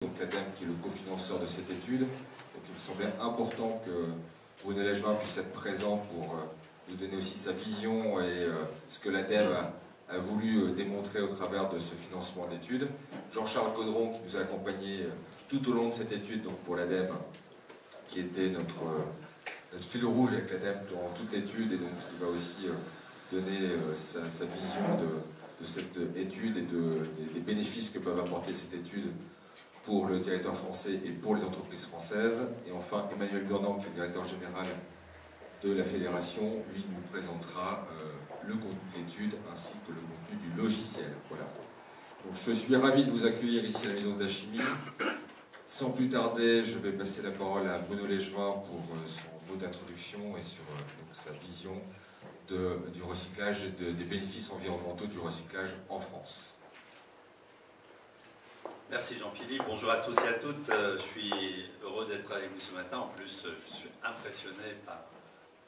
Donc l'ADEME qui est le cofinanceur de cette étude. Donc il me semblait important que Bruno Legevin puisse être présent pour nous donner aussi sa vision et ce que l'ADEME a voulu démontrer au travers de ce financement d'études. Jean-Charles Caudron qui nous a accompagnés tout au long de cette étude, donc pour l'ADEME, qui était notre fil rouge avec l'ADEME durant toute l'étude et donc qui va aussi donner sa vision de cette étude et des bénéfices que peuvent apporter cette étude pour le territoire français et pour les entreprises françaises. Et enfin, Emmanuel Burnand, qui est le directeur général de la Fédération, lui nous présentera le contenu de l'étude ainsi que le contenu du logiciel. Voilà. Donc, je suis ravi de vous accueillir ici à la Maison de la Chimie. Sans plus tarder, je vais passer la parole à Bruno Legevin pour son mot d'introduction et sur donc, sa vision du recyclage et des bénéfices environnementaux du recyclage en France. Merci Jean-Philippe, bonjour à tous et à toutes. Je suis heureux d'être avec vous ce matin. En plus, je suis impressionné par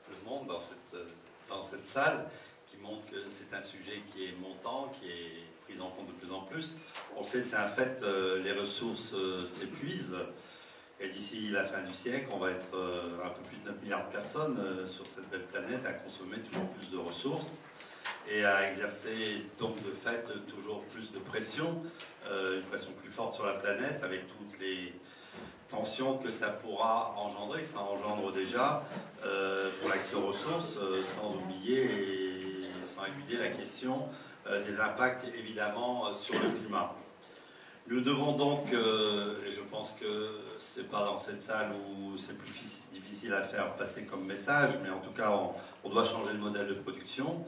le monde dans cette salle, qui montre que c'est un sujet qui est montant, qui est pris en compte de plus en plus. On sait, c'est un fait, les ressources s'épuisent. Et d'ici la fin du siècle, on va être un peu plus de 9 milliards de personnes sur cette belle planète à consommer toujours plus de ressources et à exercer donc de fait toujours plus de pression, une pression plus forte sur la planète avec toutes les tensions que ça pourra engendrer, que ça engendre déjà pour l'accès aux ressources, sans oublier et sans éluder la question des impacts évidemment sur le climat. Nous devons donc, et je pense que c'est pas dans cette salle où c'est plus difficile à faire passer comme message, mais en tout cas on doit changer de modèle de production.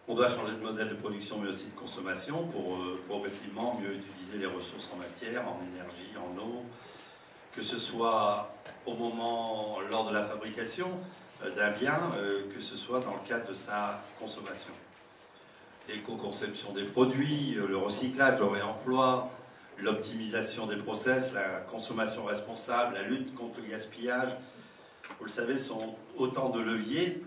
On doit changer de modèle de production mais aussi de consommation pour progressivement mieux utiliser les ressources en matière, en énergie, en eau, que ce soit lors de la fabrication d'un bien, que ce soit dans le cadre de sa consommation. L'éco-conception des produits, le recyclage, le réemploi, l'optimisation des process, la consommation responsable, la lutte contre le gaspillage, vous le savez, sont autant de leviers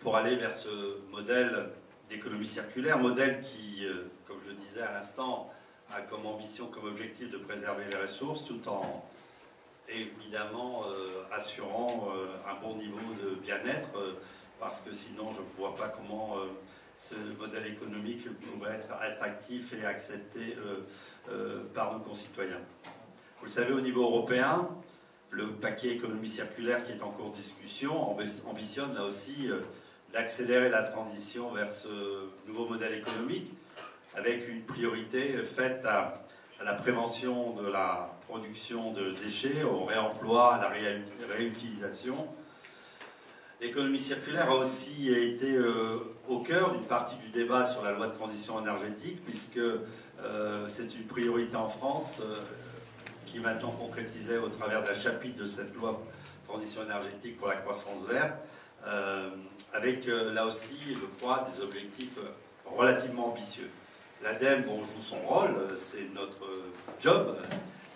pour aller vers ce modèle d'économie circulaire, modèle qui, comme je le disais à l'instant, a comme ambition, comme objectif de préserver les ressources tout en évidemment assurant un bon niveau de bien-être, parce que sinon je ne vois pas comment ce modèle économique pourrait être attractif et accepté par nos concitoyens. Vous le savez, au niveau européen, le paquet économie circulaire qui est en cours de discussion ambitionne là aussi d'accélérer la transition vers ce nouveau modèle économique avec une priorité faite à la prévention de la production de déchets, au réemploi, à la réutilisation. L'économie circulaire a aussi été au cœur d'une partie du débat sur la loi de transition énergétique, puisque c'est une priorité en France qui est maintenant concrétisée au travers d'un chapitre de cette loi de transition énergétique pour la croissance verte, avec là aussi, je crois, des objectifs relativement ambitieux. L'ADEME joue son rôle, c'est notre job,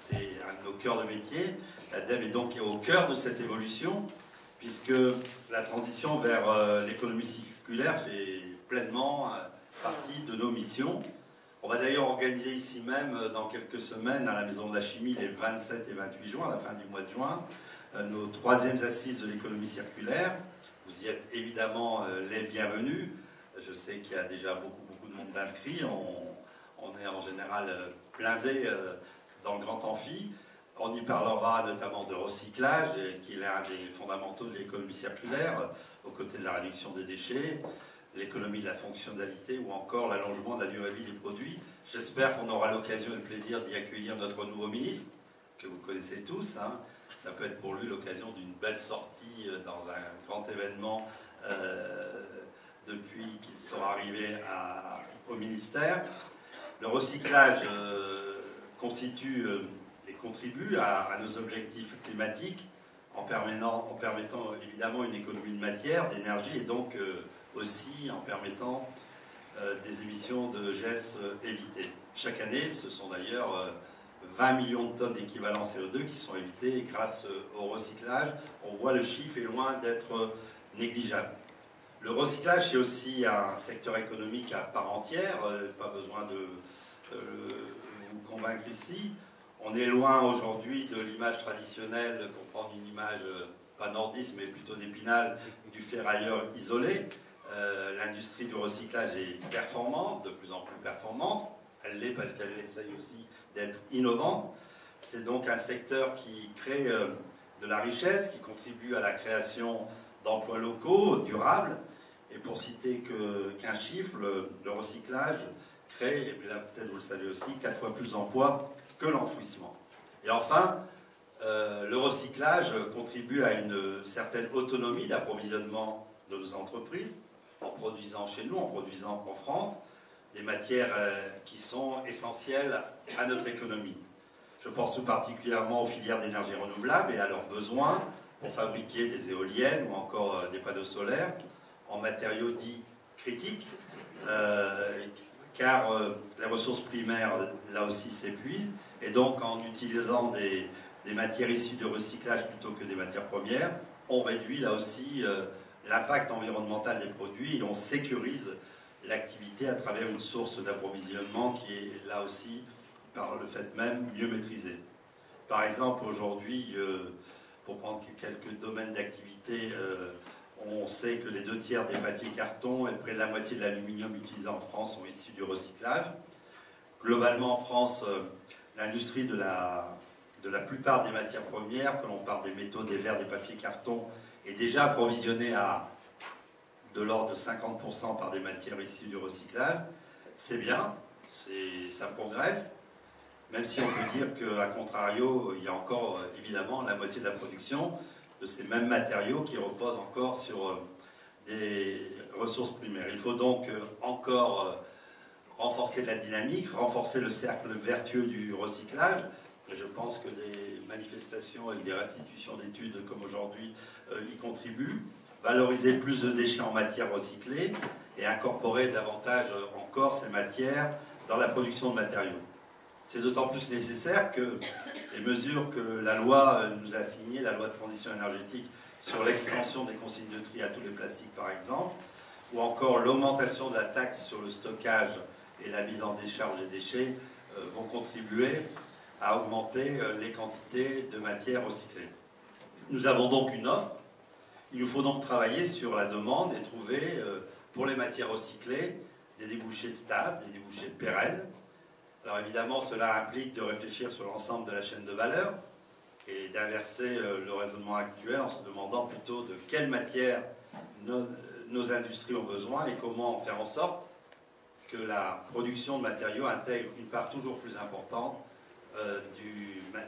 c'est un de nos cœurs de métier. L'ADEME est donc au cœur de cette évolution, puisque la transition vers l'économie circulaire fait pleinement partie de nos missions. On va d'ailleurs organiser ici même, dans quelques semaines, à la Maison de la Chimie, les 27 et 28 juin, à la fin du mois de juin, nos 3e assises de l'économie circulaire. Vous y êtes évidemment les bienvenus. Je sais qu'il y a déjà beaucoup de monde d'inscrits. On est en général blindé dans le grand amphi. On y parlera notamment de recyclage, qui est l'un des fondamentaux de l'économie circulaire, aux côtés de la réduction des déchets, l'économie de la fonctionnalité ou encore l'allongement de la durée de vie des produits. J'espère qu'on aura l'occasion et le plaisir d'y accueillir notre nouveau ministre, que vous connaissez tous. Ça peut être pour lui l'occasion d'une belle sortie dans un grand événement depuis qu'il sera arrivé au ministère. Le recyclage constitue et contribue à nos objectifs climatiques en permettant évidemment une économie de matière, d'énergie et donc aussi en permettant des émissions de GES évitées. Chaque année, ce sont d'ailleurs 20 millions de tonnes d'équivalent CO2 qui sont évitées grâce au recyclage. On voit le chiffre est loin d'être négligeable. Le recyclage, c'est aussi un secteur économique à part entière, pas besoin de vous convaincre ici. On est loin aujourd'hui de l'image traditionnelle, pour prendre une image pas nordiste mais plutôt d'Épinal, du ferrailleur isolé. L'industrie du recyclage est performante, de plus en plus performante. Elle l'est parce qu'elle essaye aussi d'être innovante. C'est donc un secteur qui crée de la richesse, qui contribue à la création d'emplois locaux, durables. Et pour citer qu'un chiffre, le recyclage crée, et là peut-être vous le savez aussi, 4 fois plus d'emplois que l'enfouissement. Et enfin, le recyclage contribue à une certaine autonomie d'approvisionnement de nos entreprises, en produisant chez nous, en produisant en France, des matières qui sont essentielles à notre économie. Je pense tout particulièrement aux filières d'énergie renouvelable et à leurs besoins pour fabriquer des éoliennes ou encore des panneaux solaires en matériaux dits critiques, car les ressources primaires, là aussi, s'épuisent. Et donc, en utilisant des matières issues de recyclage plutôt que des matières premières, on réduit là aussi l'impact environnemental des produits et on sécurise l'activité à travers une source d'approvisionnement qui est là aussi, par le fait même, mieux maîtrisée. Par exemple, aujourd'hui, pour prendre quelques domaines d'activité, on sait que les 2/3 des papiers cartons et près de la moitié de l'aluminium utilisé en France sont issus du recyclage. Globalement, en France, l'industrie de la plupart des matières premières, que l'on parle des métaux, des verres, des papiers cartons, est déjà approvisionnée à de l'ordre de 50% par des matières issues du recyclage. C'est bien, ça progresse, même si on peut dire qu'à contrario, il y a encore évidemment la moitié de la production de ces mêmes matériaux qui reposent encore sur des ressources primaires. Il faut donc encore renforcer la dynamique, renforcer le cercle vertueux du recyclage. Je pense que des manifestations et des restitutions d'études comme aujourd'hui y contribuent. Valoriser plus de déchets en matière recyclée et incorporer davantage encore ces matières dans la production de matériaux. C'est d'autant plus nécessaire que les mesures que la loi nous a assignées, la loi de transition énergétique sur l'extension des consignes de tri à tous les plastiques par exemple, ou encore l'augmentation de la taxe sur le stockage et la mise en décharge des déchets vont contribuer à augmenter les quantités de matières recyclées. Nous avons donc une offre. Il nous faut donc travailler sur la demande et trouver, pour les matières recyclées, des débouchés stables, des débouchés pérennes. Alors évidemment, cela implique de réfléchir sur l'ensemble de la chaîne de valeur et d'inverser le raisonnement actuel en se demandant plutôt de quelles matières nos industries ont besoin et comment faire en sorte que la production de matériaux intègre une part toujours plus importante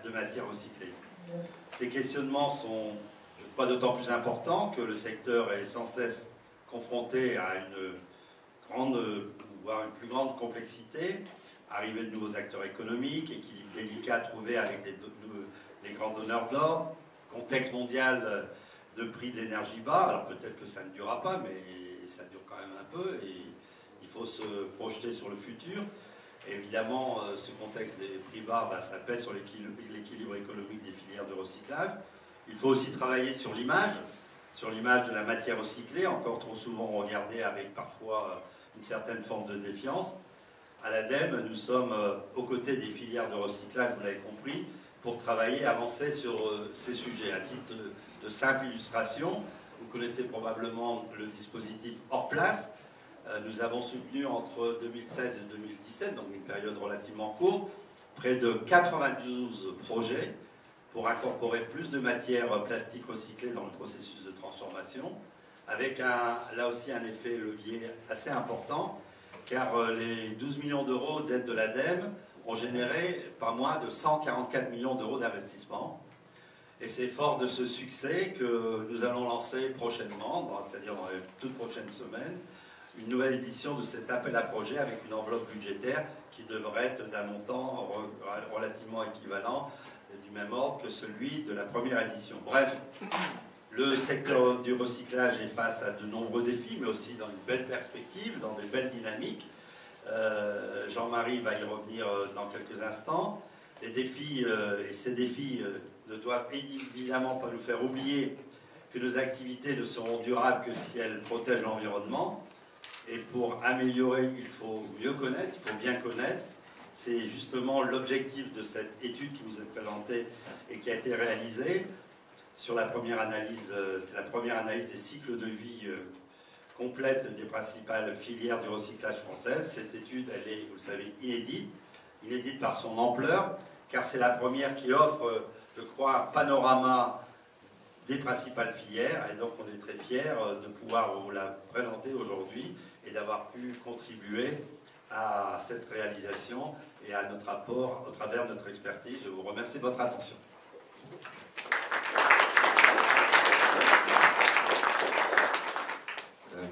de matières recyclées. Ces questionnements sont, je crois, d'autant plus importants que le secteur est sans cesse confronté à une grande, voire une plus grande complexité, arrivée de nouveaux acteurs économiques, équilibre délicat à trouver avec les grands donneurs d'ordre, contexte mondial de prix d'énergie bas. Alors peut-être que ça ne durera pas, mais ça dure quand même un peu et il faut se projeter sur le futur. Et évidemment, ce contexte des prix bas, ça pèse sur l'équilibre économique des filières de recyclage. Il faut aussi travailler sur l'image de la matière recyclée, encore trop souvent regardée avec parfois une certaine forme de défiance. À l'ADEME, nous sommes aux côtés des filières de recyclage, vous l'avez compris, pour travailler, avancer sur ces sujets. À titre de simple illustration, vous connaissez probablement le dispositif hors place. Nous avons soutenu entre 2016 et 2017, donc une période relativement courte, près de 92 projets pour incorporer plus de matières plastiques recyclées dans le processus de transformation, avec là aussi un effet levier assez important, car les 12 millions d'euros d'aide de l'ADEME ont généré pas moins de 144 millions d'euros d'investissement. Et c'est fort de ce succès que nous allons lancer prochainement, c'est-à-dire dans les toutes prochaines semaines, une nouvelle édition de cet appel à projet avec une enveloppe budgétaire qui devrait être d'un montant relativement équivalent et du même ordre que celui de la première édition. Bref, le secteur du recyclage est face à de nombreux défis, mais aussi dans une belle perspective, dans des belles dynamiques. Jean-Marie va y revenir dans quelques instants. Les défis, et ces défis ne doivent évidemment pas nous faire oublier que nos activités ne seront durables que si elles protègent l'environnement. Et pour améliorer, il faut mieux connaître, il faut bien connaître. C'est justement l'objectif de cette étude qui vous est présentée et qui a été réalisée sur la première analyse. C'est la première analyse des cycles de vie complète des principales filières du recyclage françaises. Cette étude, elle est, vous le savez, inédite par son ampleur, car c'est la première qui offre, je crois, un panorama des principales filières, et donc on est très fiers de pouvoir vous la présenter aujourd'hui et d'avoir pu contribuer à cette réalisation et à notre apport au travers de notre expertise. Je vous remercie de votre attention.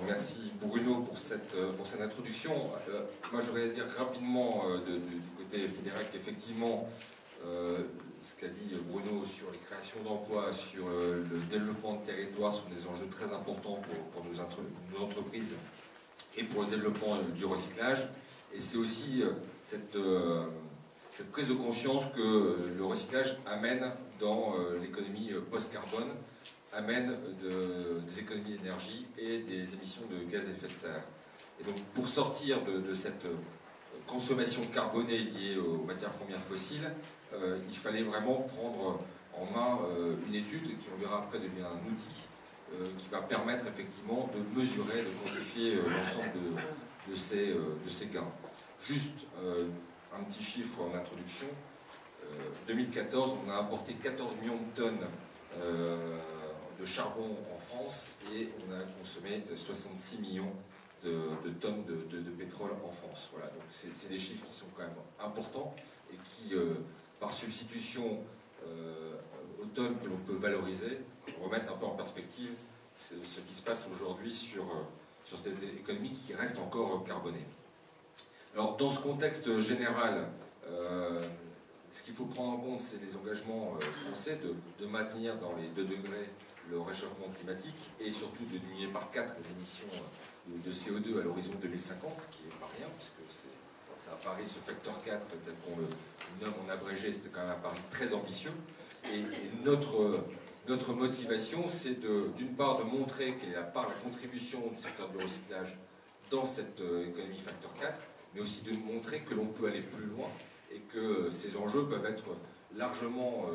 Merci Bruno pour cette introduction. Moi je voudrais dire rapidement du côté fédéral qu'effectivement ce qu'a dit Bruno sur les créations d'emplois, sur le développement de territoire sont des enjeux très importants pour nos entreprises et pour le développement du recyclage. Et c'est aussi cette prise de conscience que le recyclage amène dans l'économie post-carbone, amène des économies d'énergie et des émissions de gaz à effet de serre. Et donc pour sortir de cette consommation carbonée liée aux matières premières fossiles, il fallait vraiment prendre en main une étude qui, on verra après, devient un outil qui va permettre effectivement de mesurer, de quantifier l'ensemble de ces gains. Juste un petit chiffre en introduction. 2014, on a importé 14 millions de tonnes de charbon en France et on a consommé 66 millions de tonnes de pétrole en France. Voilà, donc c'est des chiffres qui sont quand même importants et qui, par substitution aux tonnes que l'on peut valoriser, remettent un peu en perspective ce qui se passe aujourd'hui sur cette économie qui reste encore carbonée. Alors, dans ce contexte général, ce qu'il faut prendre en compte, c'est les engagements français de maintenir dans les 2 degrés le réchauffement climatique et surtout de diminuer par 4 les émissions de CO2 à l'horizon 2050, ce qui n'est pas rien, puisque c'est un pari, ce facteur 4, tel qu'on le nomme en abrégé, c'était quand même un pari très ambitieux. Et notre motivation, c'est d'une part de montrer quelle est la contribution du secteur du recyclage dans cette économie facteur 4, mais aussi de montrer que l'on peut aller plus loin et que ces enjeux peuvent être largement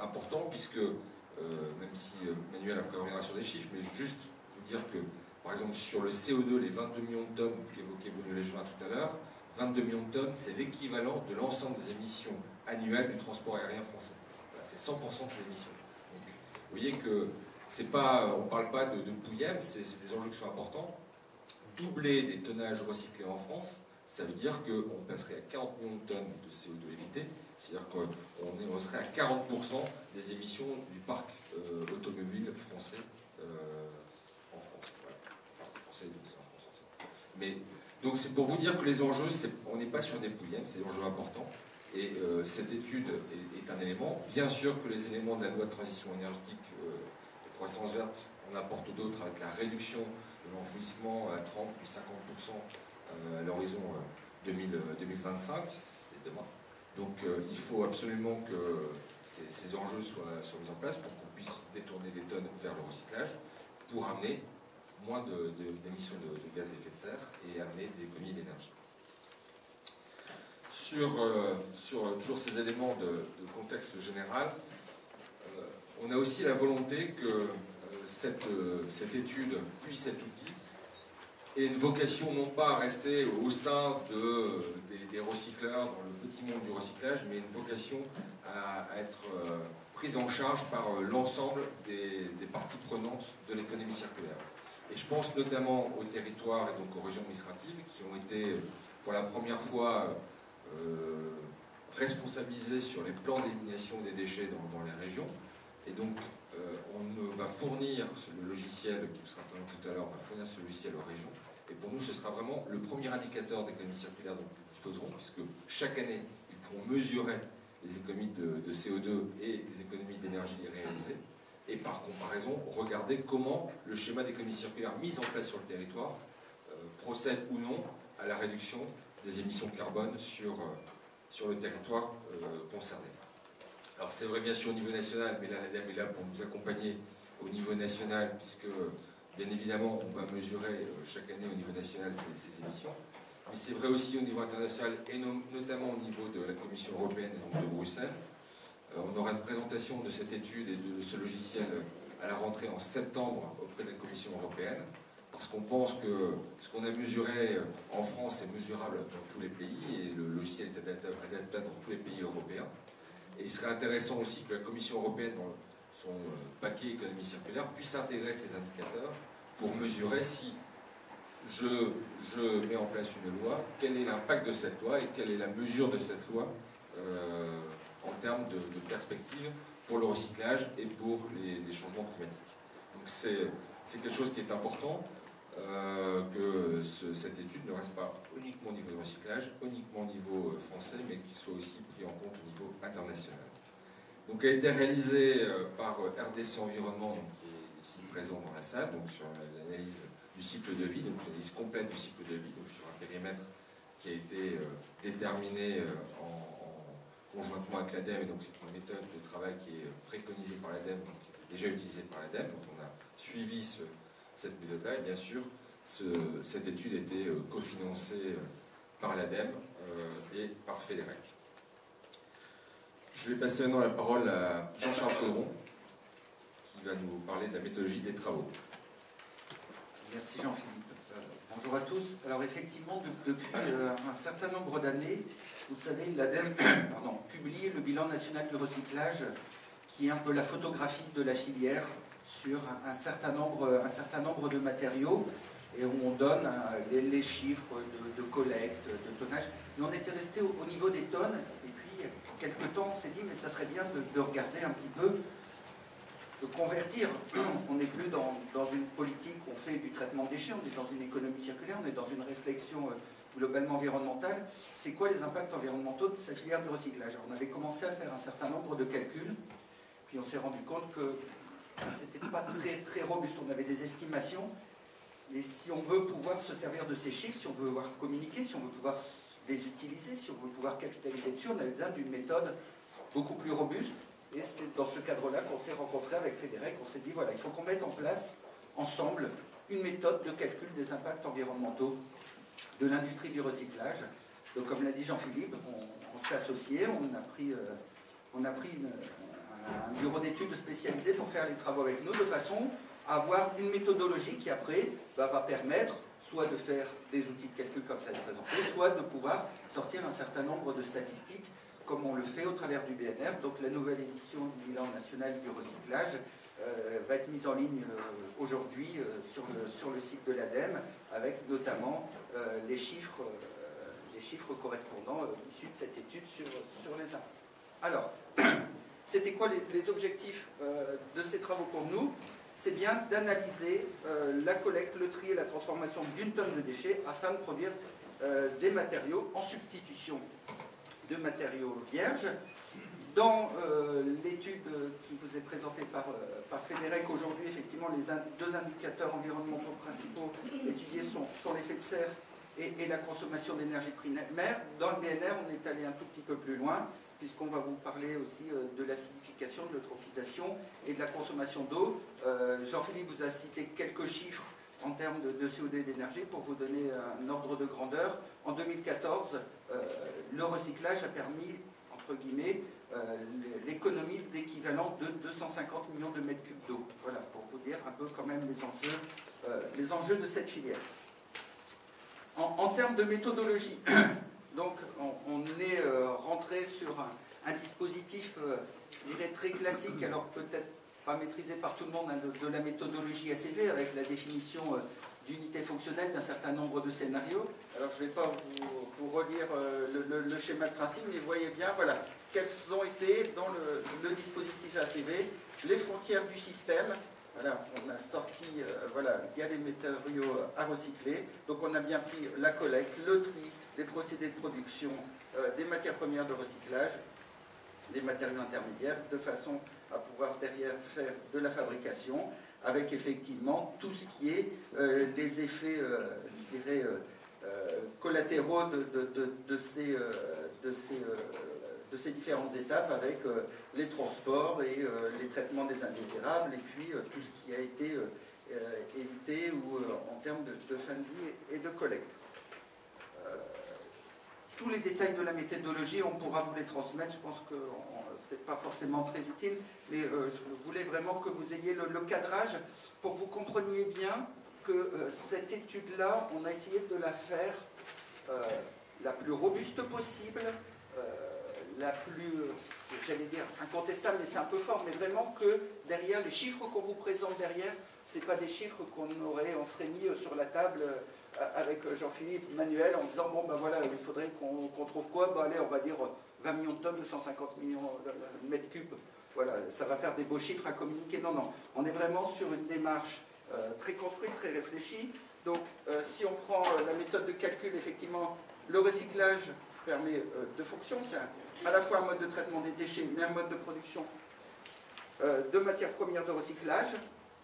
importants, puisque, même si Manuel après reviendra sur des chiffres, mais juste vous dire que, par exemple, sur le CO2, les 22 millions de tonnes qu'évoquait Bruno Légevin tout à l'heure, 22 millions de tonnes, c'est l'équivalent de l'ensemble des émissions annuelles du transport aérien français. Voilà, c'est 100% de ces émissions. Donc, vous voyez que on ne parle pas de pouillem, c'est des enjeux qui sont importants. Doubler les tonnages recyclés en France, ça veut dire qu'on passerait à 40 millions de tonnes de CO2 évité, c'est-à-dire qu'on serait à 40% des émissions du parc automobile français en France. Voilà. Enfin, français, donc c'est en France aussi. Mais, donc c'est pour vous dire que les enjeux, on n'est pas sur des pouillèmes, c'est des enjeux importants. Et cette étude est un élément. Bien sûr que les éléments de la loi de transition énergétique de croissance verte, on apporte d'autres avec la réduction de l'enfouissement à 30 puis 50% à l'horizon 2025, c'est demain. Donc il faut absolument que ces enjeux soient mis en place pour qu'on puisse détourner des tonnes vers le recyclage pour amener moins d'émissions de gaz à effet de serre et amener des économies d'énergie. Sur toujours ces éléments de contexte général, on a aussi la volonté que cette étude, puis cet outil, ait une vocation non pas à rester au sein des recycleurs, dans le petit monde du recyclage, mais une vocation à être prise en charge par l'ensemble des parties prenantes de l'économie circulaire. Et je pense notamment aux territoires et donc aux régions administratives qui ont été pour la première fois responsabilisés sur les plans d'élimination des déchets dans les régions. Et donc, on va fournir le logiciel, qui vous sera présenté tout à l'heure, on va fournir ce logiciel aux régions. Et pour nous, ce sera vraiment le premier indicateur d'économie circulaire dont ils disposeront, puisque chaque année, ils pourront mesurer les économies de CO2 et les économies d'énergie réalisées. Et par comparaison, regarder comment le schéma d'économie circulaire mis en place sur le territoire procède ou non à la réduction des émissions de carbone sur le territoire concerné. Alors c'est vrai bien sûr au niveau national, mais là l'ADEME est là pour nous accompagner au niveau national, puisque bien évidemment on va mesurer chaque année au niveau national ces émissions. mais c'est vrai aussi au niveau international et notamment au niveau de la Commission européenne et donc de Bruxelles. On aura une présentation de cette étude et de ce logiciel à la rentrée en septembre auprès de la Commission européenne, parce qu'on pense que ce qu'on a mesuré en France est mesurable dans tous les pays, et le logiciel est adaptable dans tous les pays européens. Et il serait intéressant aussi que la Commission européenne, dans son paquet économie circulaire, puisse intégrer ces indicateurs pour mesurer si je mets en place une loi, quel est l'impact de cette loi et quelle est la mesure de cette loi en termes de perspective pour le recyclage et pour les changements climatiques. Donc c'est quelque chose qui est important, que cette étude ne reste pas uniquement au niveau du recyclage, uniquement au niveau français, mais qu'il soit aussi pris en compte au niveau international. Donc elle a été réalisée par RDC Environnement, donc, qui est ici présent dans la salle, donc sur l'analyse du cycle de vie, donc l'analyse complète du cycle de vie, donc sur un périmètre qui a été déterminé conjointement avec l'ADEME, et donc c'est une méthode de travail qui est préconisée par l'ADEME, donc qui est déjà utilisée par l'ADEME, donc on a suivi cette méthode-là, et bien sûr, cette étude a été cofinancée par l'ADEME et par FEDEREC. Je vais passer maintenant la parole à Jean-Charles Caudron, qui va nous parler de la méthodologie des travaux. Merci Jean-Philippe. Bonjour à tous. Alors effectivement, depuis un certain nombre d'années, vous le savez, l'ADEME publie le bilan national du recyclage, qui est un peu la photographie de la filière sur un certain nombre de matériaux, et où on donne les chiffres de collecte, de tonnage. Mais on était resté au niveau des tonnes, et puis quelque temps on s'est dit mais ça serait bien de regarder un petit peu, de convertir. On n'est plus dans une politique où on fait du traitement de déchets, on est dans une économie circulaire, on est dans une réflexion globalement environnementale. C'est quoi les impacts environnementaux de sa filière de recyclage? On avait commencé à faire un certain nombre de calculs, puis on s'est rendu compte que c'était pas très robuste. On avait des estimations, mais si on veut pouvoir se servir de ces chiffres, si on veut pouvoir communiquer, si on veut pouvoir les utiliser, si on veut pouvoir capitaliser dessus, on a besoin d'une méthode beaucoup plus robuste. Et c'est dans ce cadre-là qu'on s'est rencontré avec FEDEREC, on s'est dit voilà, il faut qu'on mette en place ensemble une méthode de calcul des impacts environnementaux de l'industrie du recyclage. Donc comme l'a dit Jean-Philippe, on s'est associé, on a pris un bureau d'études spécialisé pour faire les travaux avec nous, de façon à avoir une méthodologie qui après va permettre soit de faire des outils de calcul comme ça est présenté, soit de pouvoir sortir un certain nombre de statistiques comme on le fait au travers du BNR. Donc la nouvelle édition du bilan national du recyclage va être mise en ligne aujourd'hui sur le site de l'ADEME, avec notamment les chiffres correspondants issus de cette étude sur les impacts. Alors, c'était quoi les objectifs de ces travaux pour nous? C'est bien d'analyser la collecte, le tri et la transformation d'une tonne de déchets afin de produire des matériaux en substitution de matériaux vierges. Dans l'étude qui vous est présentée par FEDEREC aujourd'hui, effectivement, les deux indicateurs environnementaux principaux étudiés sont l'effet de serre et la consommation d'énergie primaire. Dans le BNR, on est allé un tout petit peu plus loin, puisqu'on va vous parler aussi de l'acidification, de l'eutrophisation et de la consommation d'eau. Jean-Philippe vous a cité quelques chiffres en termes de CO2 et d'énergie pour vous donner un ordre de grandeur. En 2014, le recyclage a permis, entre guillemets, l'économie d'équivalent de 250 millions de mètres cubes d'eau. Voilà, pour vous dire un peu quand même les enjeux de cette filière. En termes de méthodologie, donc on est rentré sur un dispositif, je dirais, très classique, alors peut-être pas maîtrisé par tout le monde, hein, de la méthodologie ACV, avec la définition d'unité fonctionnelle d'un certain nombre de scénarios. Alors je ne vais pas vous relire le schéma de principe, mais vous voyez bien, voilà, quels ont été dans le dispositif ACV les frontières du système. Voilà, on a sorti, voilà, il y a les matériaux à recycler, donc on a bien pris la collecte, le tri, les procédés de production, des matières premières de recyclage, des matériaux intermédiaires, de façon à pouvoir derrière faire de la fabrication, avec effectivement tout ce qui est les effets, je dirais, collatéraux de ces différentes étapes, avec les transports et les traitements des indésirables, et puis tout ce qui a été évité ou en termes de fin de vie et de collecte. tous les détails de la méthodologie, on pourra vous les transmettre. Je pense que ce n'est pas forcément très utile, mais je voulais vraiment que vous ayez le cadrage pour que vous compreniez bien que cette étude-là, on a essayé de la faire la plus robuste possible, la plus, j'allais dire incontestable, mais c'est un peu fort, mais vraiment que derrière, les chiffres qu'on vous présente derrière, ce n'est pas des chiffres on serait mis sur la table avec Jean-Philippe Manuel en disant, bon ben voilà, il faudrait qu'on trouve quoi, ben allez, on va dire 20 millions de tonnes, 250 millions de mètres cubes, voilà, ça va faire des beaux chiffres à communiquer. Non, non, on est vraiment sur une démarche très construite, très réfléchie. Donc, si on prend la méthode de calcul, effectivement, le recyclage permet deux fonctions. C'est à la fois un mode de traitement des déchets, mais un mode de production de matières premières de recyclage.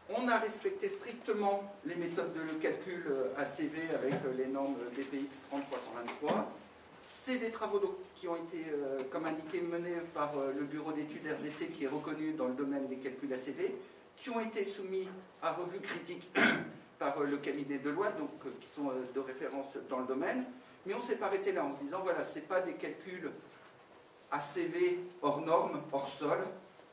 On a respecté strictement les méthodes de calcul ACV avec les normes BPX 30323. C'est des travaux qui ont été, comme indiqué, menés par le bureau d'études RDC qui est reconnu dans le domaine des calculs ACV, qui ont été soumis à revue critique par le cabinet Deloitte, donc qui sont de référence dans le domaine. Mais on ne s'est pas arrêté là en se disant, voilà, ce n'est pas des calculs ACV hors normes, hors sol.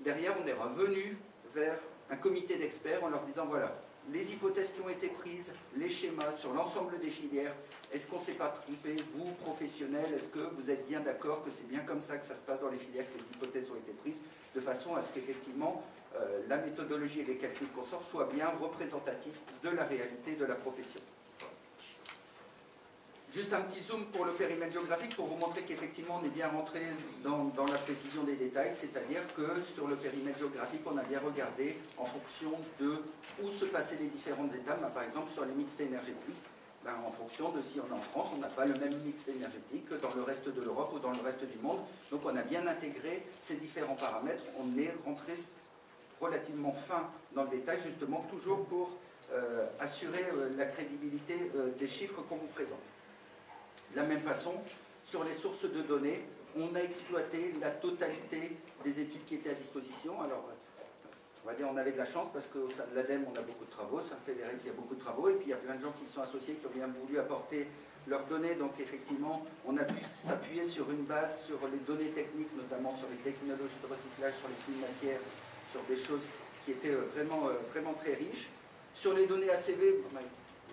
Derrière, on est revenu vers un comité d'experts en leur disant, voilà, les hypothèses qui ont été prises, les schémas sur l'ensemble des filières, est-ce qu'on ne s'est pas trompé, vous, professionnels, est-ce que vous êtes bien d'accord que c'est bien comme ça que ça se passe dans les filières, que les hypothèses ont été prises, de façon à ce qu'effectivement, la méthodologie et les calculs qu'on sort soient bien représentatifs de la réalité de la profession. Juste un petit zoom pour le périmètre géographique pour vous montrer qu'effectivement on est bien rentré dans la précision des détails, c'est-à-dire que sur le périmètre géographique on a bien regardé en fonction de où se passaient les différentes étapes, par exemple sur les mixtes énergétiques, en fonction de si on est en France, on n'a pas le même mix énergétique que dans le reste de l'Europe ou dans le reste du monde, donc on a bien intégré ces différents paramètres, on est rentré relativement fin dans le détail justement toujours pour assurer la crédibilité des chiffres qu'on vous présente. De la même façon, sur les sources de données, on a exploité la totalité des études qui étaient à disposition. Alors, on va dire on avait de la chance parce qu'au sein de l'ADEME, on a beaucoup de travaux, ça fait des règles, il y a beaucoup de travaux, et puis il y a plein de gens qui sont associés, qui ont bien voulu apporter leurs données. Donc effectivement, on a pu s'appuyer sur une base, sur les données techniques, notamment sur les technologies de recyclage, sur les flux de matière, sur des choses qui étaient vraiment très riches. Sur les données ACV,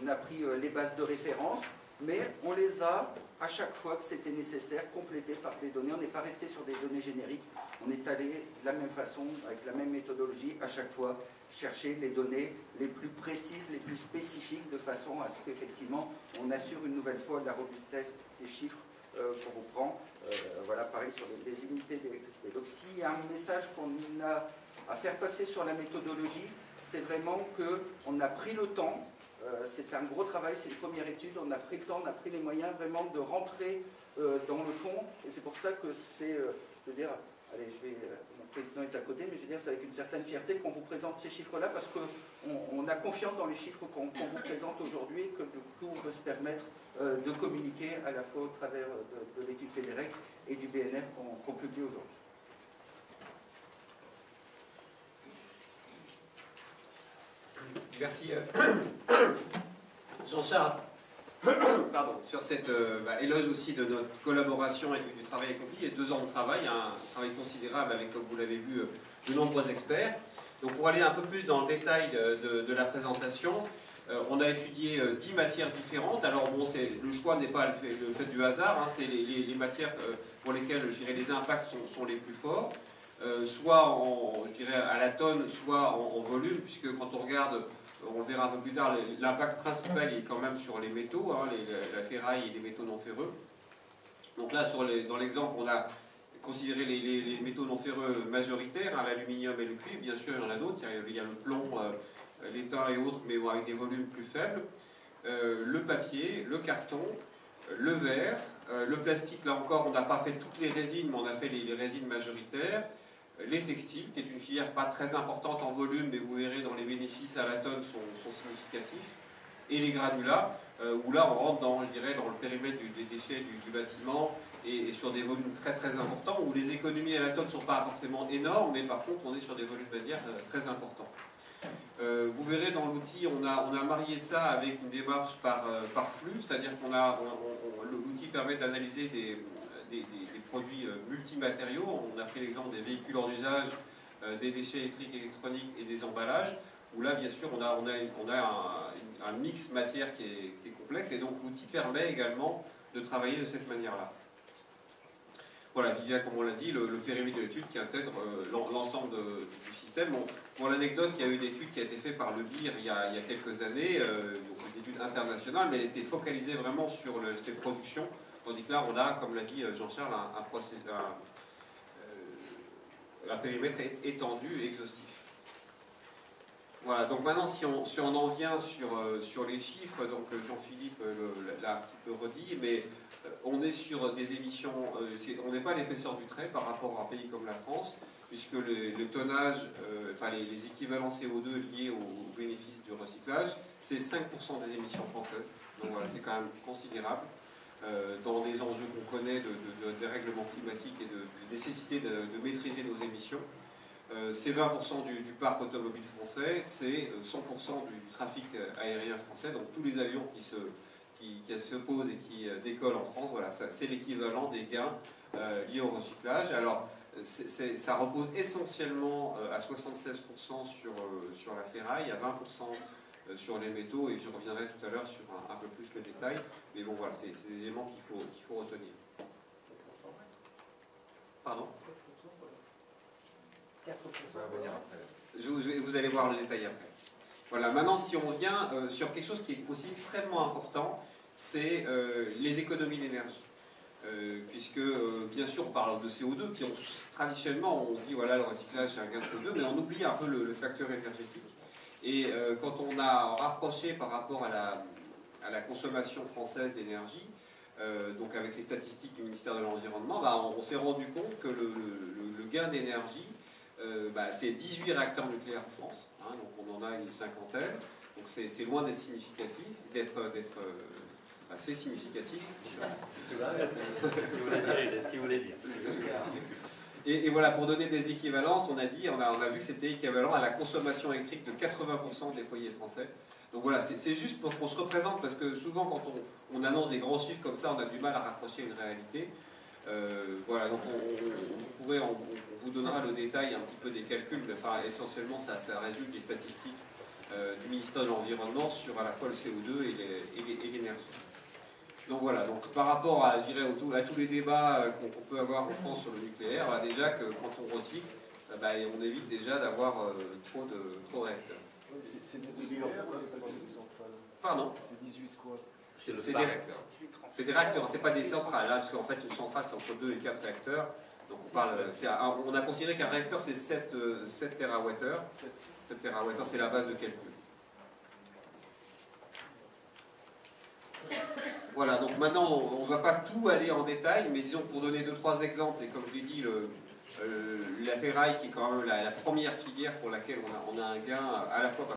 on a pris les bases de référence, mais on les a, à chaque fois que c'était nécessaire, complétées par des données. On n'est pas resté sur des données génériques, on est allé de la même façon, avec la même méthodologie, à chaque fois chercher les données les plus précises, les plus spécifiques, de façon à ce qu'effectivement on assure une nouvelle fois la robustesse des chiffres qu'on vous prend. Voilà, pareil sur les unités d'électricité. Donc s'il y a un message qu'on a à faire passer sur la méthodologie, c'est vraiment qu'on a pris le temps. C'est un gros travail, c'est une première étude, on a pris le temps, on a pris les moyens vraiment de rentrer dans le fond, et c'est pour ça que c'est, je veux dire, allez, mon président est à côté, mais je veux dire, c'est avec une certaine fierté qu'on vous présente ces chiffres-là, parce qu'on a confiance dans les chiffres qu'on vous présente aujourd'hui, et que du coup on peut se permettre de communiquer à la fois au travers de l'étude FEDEREC et du BNF qu'on publie aujourd'hui. Merci Jean-Charles sur cette éloge aussi de notre collaboration et du travail accompli. Et 2 ans de travail, un travail considérable avec, comme vous l'avez vu, de nombreux experts. Donc pour aller un peu plus dans le détail de la présentation, on a étudié 10 matières différentes. Alors bon, le choix n'est pas le fait du hasard, hein, c'est les matières pour lesquelles je dirais, les impacts sont les plus forts. Soit je dirais à la tonne, soit en volume, puisque quand on regarde, on le verra un peu plus tard, l'impact principal est quand même sur les métaux, hein, la ferraille et les métaux non ferreux. Donc là, dans l'exemple, on a considéré les métaux non ferreux majoritaires, hein, l'aluminium et le cuivre. Bien sûr, il y en a d'autres, il y a le plomb, l'étain et autres, mais bon, avec des volumes plus faibles. Le papier, le carton, le verre, le plastique, là encore, on n'a pas fait toutes les résines, mais on a fait les résines majoritaires. Les textiles, qui est une filière pas très importante en volume, mais vous verrez dans les bénéfices à la tonne sont significatifs. Et les granulats, où là on rentre dans, je dirais, dans le périmètre des déchets du bâtiment et sur des volumes très très importants, où les économies à la tonne ne sont pas forcément énormes, mais par contre on est sur des volumes manière très importants. Vous verrez dans l'outil, on a marié ça avec une démarche par flux, c'est-à-dire qu'on l'outil permet d'analyser des produits multimatériaux. On a pris l'exemple des véhicules hors d'usage, des déchets électriques, électroniques et des emballages, où là bien sûr on a un mix matière qui est complexe, et donc l'outil permet également de travailler de cette manière-là. Voilà, Vivien, comme on l'a dit, le périmètre de l'étude qui intègre l'ensemble du système. Bon, pour l'anecdote, il y a eu une étude qui a été faite par le BIR il y a quelques années, donc une étude internationale, mais elle était focalisée vraiment sur l'aspect production, tandis que là, on a, comme l'a dit Jean-Charles, un périmètre étendu, exhaustif. Voilà, donc maintenant, si on en vient sur les chiffres, donc Jean-Philippe l'a un petit peu redit, mais on est sur des émissions, on n'est pas à l'épaisseur du trait par rapport à un pays comme la France, puisque le tonnage, enfin les équivalents CO2 liés au bénéfice du recyclage, c'est 5% des émissions françaises. Donc voilà, c'est quand même considérable. Dans les enjeux qu'on connaît de dérèglement climatique et de nécessité de maîtriser nos émissions. C'est 20% du parc automobile français, c'est 100% du trafic aérien français, donc tous les avions qui se posent et qui décollent en France, voilà, c'est l'équivalent des gains liés au recyclage. Alors, ça repose essentiellement à 76% sur la ferraille, à 20% sur les métaux, et je reviendrai tout à l'heure sur un peu plus le détail, mais bon voilà, c'est des éléments qu'il faut retenir. Pardon ? Vous allez voir le détail après. Voilà, maintenant si on vient sur quelque chose qui est aussi extrêmement important, c'est les économies d'énergie. Puisque bien sûr on parle de CO2, puis traditionnellement on dit voilà le recyclage c'est un gain de CO2, mais on oublie un peu le facteur énergétique. Et quand on a rapproché par rapport à la consommation française d'énergie, donc avec les statistiques du ministère de l'Environnement, on s'est rendu compte que le gain d'énergie, c'est 18 réacteurs nucléaires en France, hein, donc on en a une cinquantaine, donc c'est loin d'être significatif, d'être assez significatif. C'est ce qu'il voulait dire. Et voilà, pour donner des équivalences, on a vu que c'était équivalent à la consommation électrique de 80% des foyers français. Donc voilà, c'est juste pour qu'on se représente, parce que souvent quand on annonce des grands chiffres comme ça, on a du mal à raccrocher une réalité. Voilà, donc on vous donnera le détail un petit peu des calculs, mais enfin, essentiellement ça résulte des statistiques du ministère de l'Environnement sur à la fois le CO2 et l'énergie. Donc voilà, donc par rapport à, je dirais, à tous les débats qu'on peut avoir en France sur le nucléaire, déjà que quand on recycle, on évite déjà d'avoir trop de réacteurs. C'est des nucléaires ou des centrales ? Pardon ? C'est 18 quoi ? C'est des réacteurs, c'est pas des centrales, hein, parce qu'en fait une centrale c'est entre 2 et 4 réacteurs. Donc on a considéré qu'un réacteur c'est 7 TWh. 7 TWh c'est la base de calcul. Voilà, donc maintenant on ne va pas tout aller en détail, mais disons pour donner 2-3 exemples, et comme je l'ai dit, la ferraille qui est quand même la première filière pour laquelle on a un gain à la fois